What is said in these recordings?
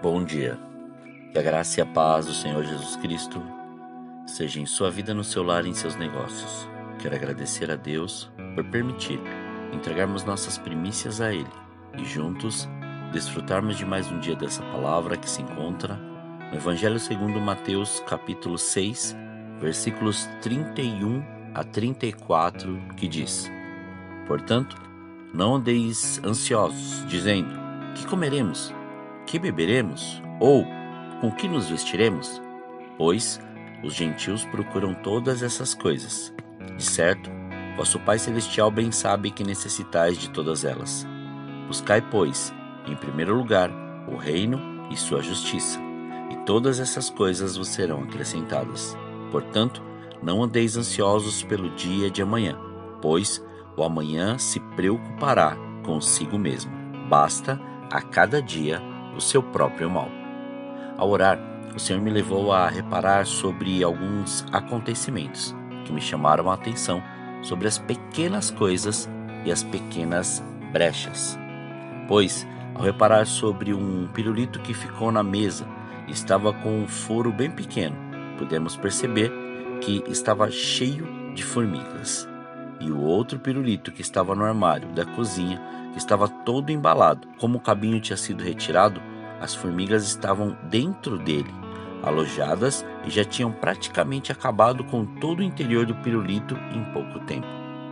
Bom dia, que a graça e a paz do Senhor Jesus Cristo seja em sua vida, no seu lar e em seus negócios. Quero agradecer a Deus por permitir entregarmos nossas primícias a Ele e juntos desfrutarmos de mais um dia dessa palavra que se encontra no Evangelho segundo Mateus capítulo 6, versículos 31 a 34, que diz: Portanto, não andeis ansiosos, dizendo: que comeremos? Que beberemos? Ou com que nos vestiremos? Pois os gentios procuram todas essas coisas. De certo, vosso Pai Celestial bem sabe que necessitais de todas elas. Buscai, pois, em primeiro lugar, o reino e sua justiça, e todas essas coisas vos serão acrescentadas. Portanto, não andeis ansiosos pelo dia de amanhã, pois o amanhã se preocupará consigo mesmo. Basta a cada dia o seu próprio mal. Ao orar, o Senhor me levou a reparar sobre alguns acontecimentos que me chamaram a atenção sobre as pequenas coisas e as pequenas brechas. Pois, ao reparar sobre um pirulito que ficou na mesa e estava com um furo bem pequeno, pudemos perceber que estava cheio de formigas. E o outro pirulito que estava no armário da cozinha, que estava todo embalado, como o cabinho tinha sido retirado, as formigas estavam dentro dele, alojadas, e já tinham praticamente acabado com todo o interior do pirulito em pouco tempo.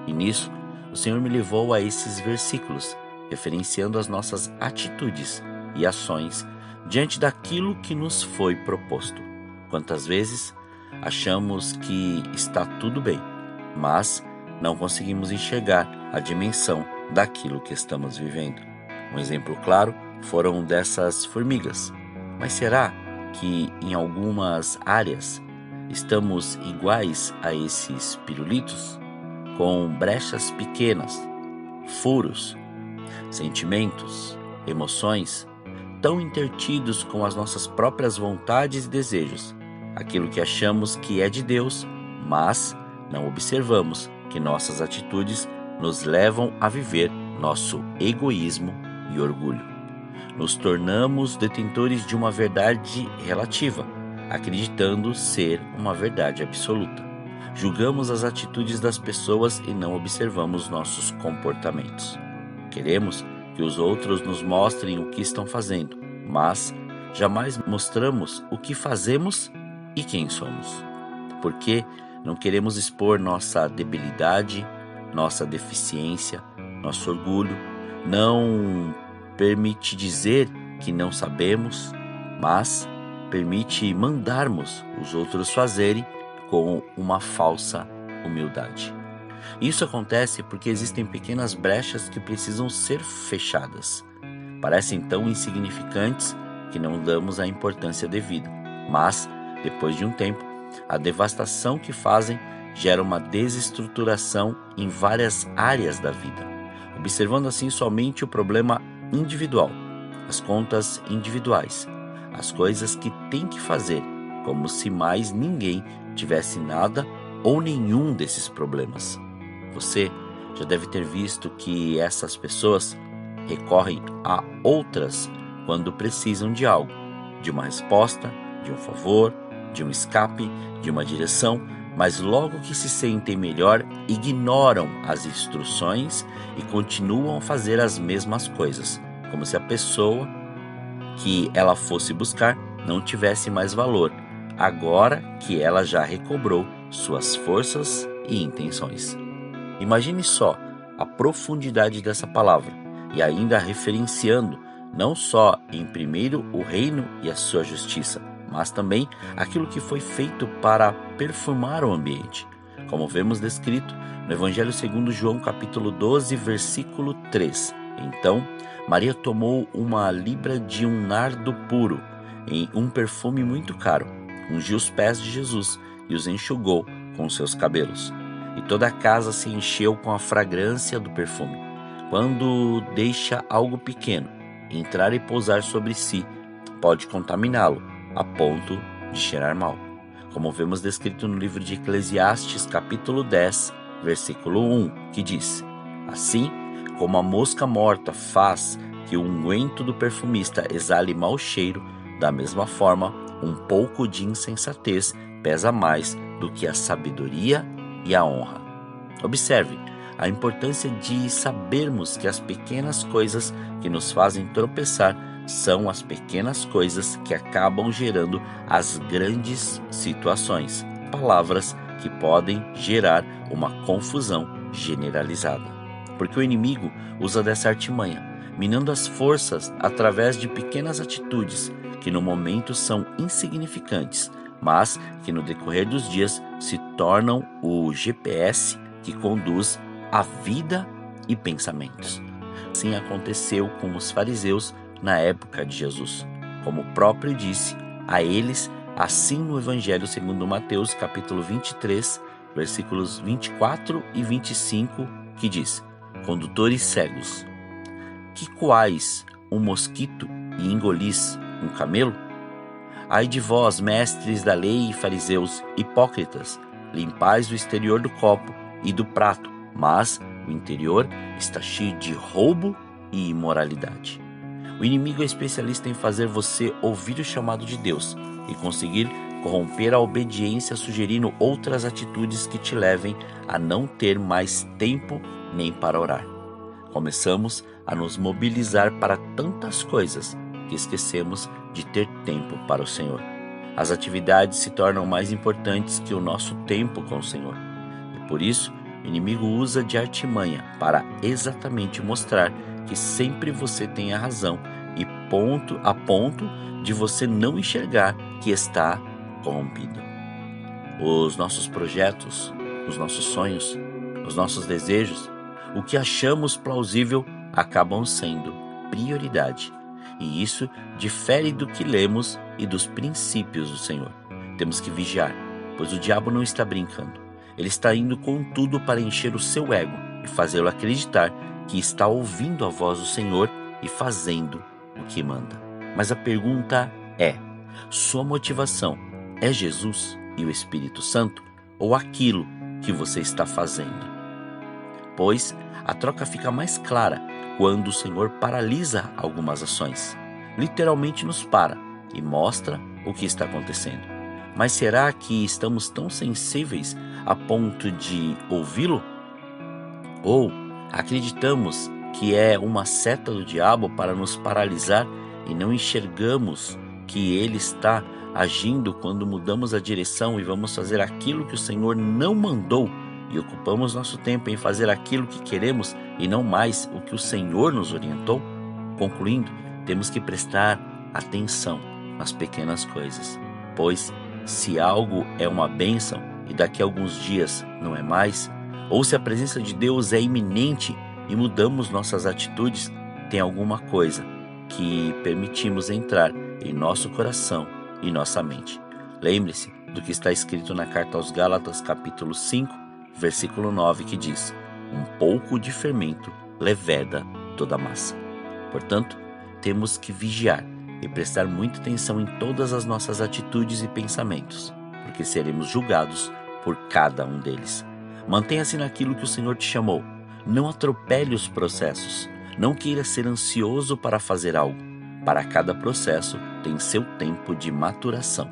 E nisso, o Senhor me levou a esses versículos, referenciando as nossas atitudes e ações diante daquilo que nos foi proposto. Quantas vezes achamos que está tudo bem, mas não conseguimos enxergar a dimensão daquilo que estamos vivendo. Um exemplo claro foram dessas formigas. Mas será que em algumas áreas estamos iguais a esses pirulitos, com brechas pequenas, furos, sentimentos, emoções, tão intertidos com as nossas próprias vontades e desejos, aquilo que achamos que é de Deus, mas não observamos que nossas atitudes nos levam a viver nosso egoísmo e orgulho. Nos tornamos detentores de uma verdade relativa, acreditando ser uma verdade absoluta. Julgamos as atitudes das pessoas e não observamos nossos comportamentos. Queremos que os outros nos mostrem o que estão fazendo, mas jamais mostramos o que fazemos e quem somos. Porque não queremos expor nossa debilidade, nossa deficiência, nosso orgulho. Não permite dizer que não sabemos, mas permite mandarmos os outros fazerem com uma falsa humildade. Isso acontece porque existem pequenas brechas que precisam ser fechadas. Parecem tão insignificantes que não damos a importância devida, mas, depois de um tempo, a devastação que fazem gera uma desestruturação em várias áreas da vida, observando assim somente o problema individual, as contas individuais, as coisas que tem que fazer, como se mais ninguém tivesse nada ou nenhum desses problemas. Você já deve ter visto que essas pessoas recorrem a outras quando precisam de algo, de uma resposta, de um favor, de um escape, de uma direção, mas logo que se sentem melhor, ignoram as instruções e continuam a fazer as mesmas coisas, como se a pessoa que ela fosse buscar não tivesse mais valor, agora que ela já recobrou suas forças e intenções. Imagine só a profundidade dessa palavra, e ainda referenciando não só em primeiro o reino e a sua justiça, mas também aquilo que foi feito para perfumar o ambiente, como vemos descrito no Evangelho segundo João capítulo 12, versículo 3. Então, Maria tomou uma libra de um nardo puro, em um perfume muito caro, ungiu os pés de Jesus e os enxugou com seus cabelos. E toda a casa se encheu com a fragrância do perfume. Quando deixa algo pequeno entrar e pousar sobre si, pode contaminá-lo, a ponto de cheirar mal, como vemos descrito no livro de Eclesiastes capítulo 10, versículo 1, que diz: Assim como a mosca morta faz que o unguento do perfumista exale mau cheiro, Da mesma forma, um pouco de insensatez pesa mais do que a sabedoria e a honra. Observe a importância de sabermos que as pequenas coisas que nos fazem tropeçar são as pequenas coisas que acabam gerando as grandes situações, palavras que podem gerar uma confusão generalizada. Porque o inimigo usa dessa artimanha, minando as forças através de pequenas atitudes que no momento são insignificantes, mas que no decorrer dos dias se tornam o GPS que conduz a vida e pensamentos. Assim aconteceu com os fariseus na época de Jesus. Como o próprio disse a eles, assim no Evangelho segundo Mateus, capítulo 23, versículos 24 e 25, que diz: condutores cegos, que coais um mosquito e engolis um camelo? Ai de vós, mestres da lei e fariseus, hipócritas, limpais o exterior do copo e do prato, mas o interior está cheio de roubo e imoralidade. O inimigo é especialista em fazer você ouvir o chamado de Deus e conseguir corromper a obediência, sugerindo outras atitudes que te levem a não ter mais tempo nem para orar. Começamos a nos mobilizar para tantas coisas que esquecemos de ter tempo para o Senhor. As atividades se tornam mais importantes que o nosso tempo com o Senhor. E por isso, o inimigo usa de artimanha para exatamente mostrar que sempre você tem a razão e a ponto de você não enxergar que está corrompido. Os nossos projetos, os nossos sonhos, os nossos desejos, o que achamos plausível acabam sendo prioridade. E isso difere do que lemos e dos princípios do Senhor. Temos que vigiar, pois o diabo não está brincando. Ele está indo com tudo para encher o seu ego e fazê-lo acreditar que está ouvindo a voz do Senhor e fazendo o que manda. Mas a pergunta é: sua motivação é Jesus e o Espírito Santo ou aquilo que você está fazendo? Pois a troca fica mais clara quando o Senhor paralisa algumas ações. Literalmente nos para e mostra o que está acontecendo. Mas será que estamos tão sensíveis a ponto de ouvi-lo? Ou acreditamos que é uma seta do diabo para nos paralisar e não enxergamos que ele está agindo quando mudamos a direção e vamos fazer aquilo que o Senhor não mandou e ocupamos nosso tempo em fazer aquilo que queremos e não mais o que o Senhor nos orientou? Concluindo, temos que prestar atenção nas pequenas coisas, pois se algo é uma bênção e daqui a alguns dias não é mais, ou se a presença de Deus é iminente e mudamos nossas atitudes, tem alguma coisa que permitimos entrar em nosso coração e nossa mente. Lembre-se do que está escrito na carta aos Gálatas, capítulo 5, versículo 9, que diz: um pouco de fermento leveda toda a massa. Portanto, temos que vigiar e prestar muita atenção em todas as nossas atitudes e pensamentos, porque seremos julgados por cada um deles. Mantenha-se naquilo que o Senhor te chamou. Não atropele os processos. Não queira ser ansioso para fazer algo. Para cada processo tem seu tempo de maturação.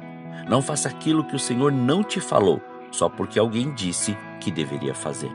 Não faça aquilo que o Senhor não te falou, só porque alguém disse que deveria fazer.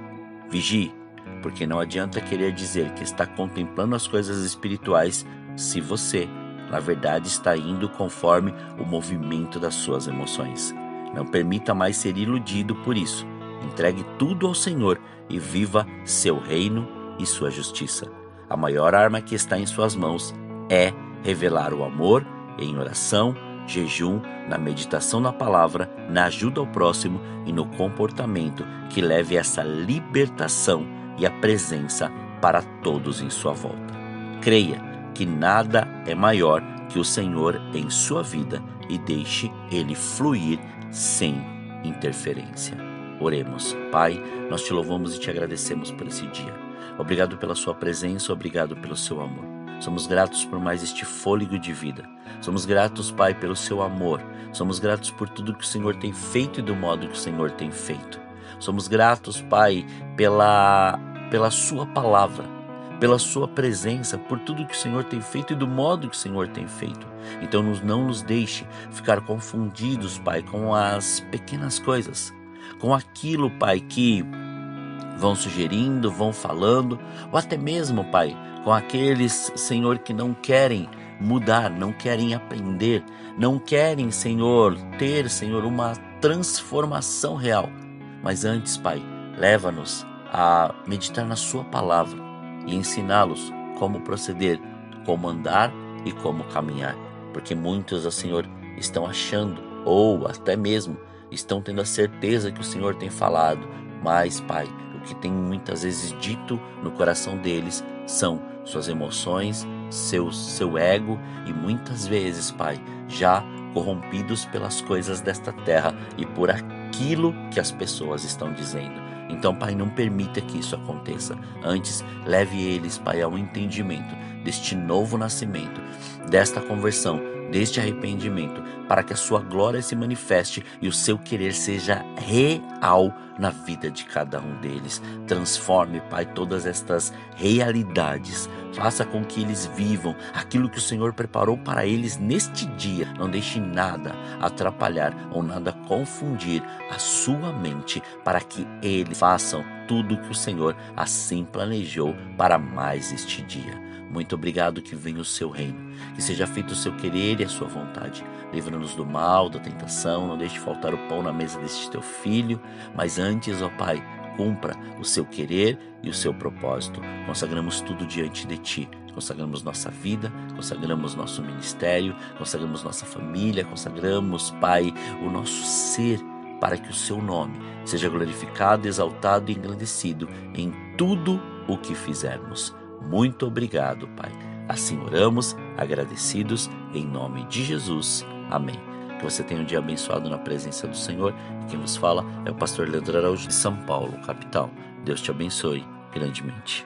Vigie, porque não adianta querer dizer que está contemplando as coisas espirituais se você, na verdade, está indo conforme o movimento das suas emoções. Não permita mais ser iludido por isso. Entregue tudo ao Senhor e viva seu reino e sua justiça. A maior arma que está em suas mãos é revelar o amor em oração, jejum, na meditação na palavra, na ajuda ao próximo e no comportamento que leve essa libertação e a presença para todos em sua volta. Creia que nada é maior que o Senhor em sua vida e deixe Ele fluir sem interferência. Oremos. Pai, nós te louvamos e te agradecemos por esse dia. Obrigado pela sua presença, obrigado pelo seu amor. Somos gratos por mais este fôlego de vida. Somos gratos, Pai, pelo seu amor. Somos gratos por tudo que o Senhor tem feito e do modo que o Senhor tem feito. Somos gratos, Pai, pela sua palavra, pela sua presença, por tudo que o Senhor tem feito e do modo que o Senhor tem feito. Então não nos deixe ficar confundidos, Pai, com as pequenas coisas, com aquilo, Pai, que vão sugerindo, vão falando, ou até mesmo, Pai, com aqueles, Senhor, que não querem mudar, não querem aprender, não querem, Senhor, ter, Senhor, uma transformação real. Mas antes, Pai, leva-nos a meditar na Sua palavra e ensiná-los como proceder, como andar e como caminhar. Porque muitos, ó Senhor, estão achando, ou até mesmo estão tendo a certeza que o Senhor tem falado, mas, Pai, o que tem muitas vezes dito no coração deles são suas emoções, seu ego e muitas vezes, Pai, já corrompidos pelas coisas desta terra e por aquilo que as pessoas estão dizendo. Então, Pai, não permita que isso aconteça. Antes, leve eles, Pai, ao entendimento deste novo nascimento, desta conversão, deste arrependimento, para que a sua glória se manifeste e o seu querer seja real na vida de cada um deles. Transforme, Pai, todas estas realidades. Faça com que eles vivam aquilo que o Senhor preparou para eles neste dia. Não deixe nada atrapalhar ou nada confundir a sua mente, para que eles façam tudo o que o Senhor assim planejou para mais este dia. Muito obrigado, que venha o seu reino, que seja feito o seu querer e a sua vontade. Livra-nos do mal, da tentação, não deixe faltar o pão na mesa deste teu filho, mas antes, ó Pai, cumpra o seu querer e o seu propósito. Consagramos tudo diante de Ti. Consagramos nossa vida, consagramos nosso ministério, consagramos nossa família, consagramos, Pai, o nosso ser, para que o seu nome seja glorificado, exaltado e engrandecido em tudo o que fizermos. Muito obrigado, Pai. Assim oramos, agradecidos, em nome de Jesus. Amém. Que você tenha um dia abençoado na presença do Senhor. E quem vos fala é o pastor Leandro Araújo, de São Paulo, capital. Deus te abençoe grandemente.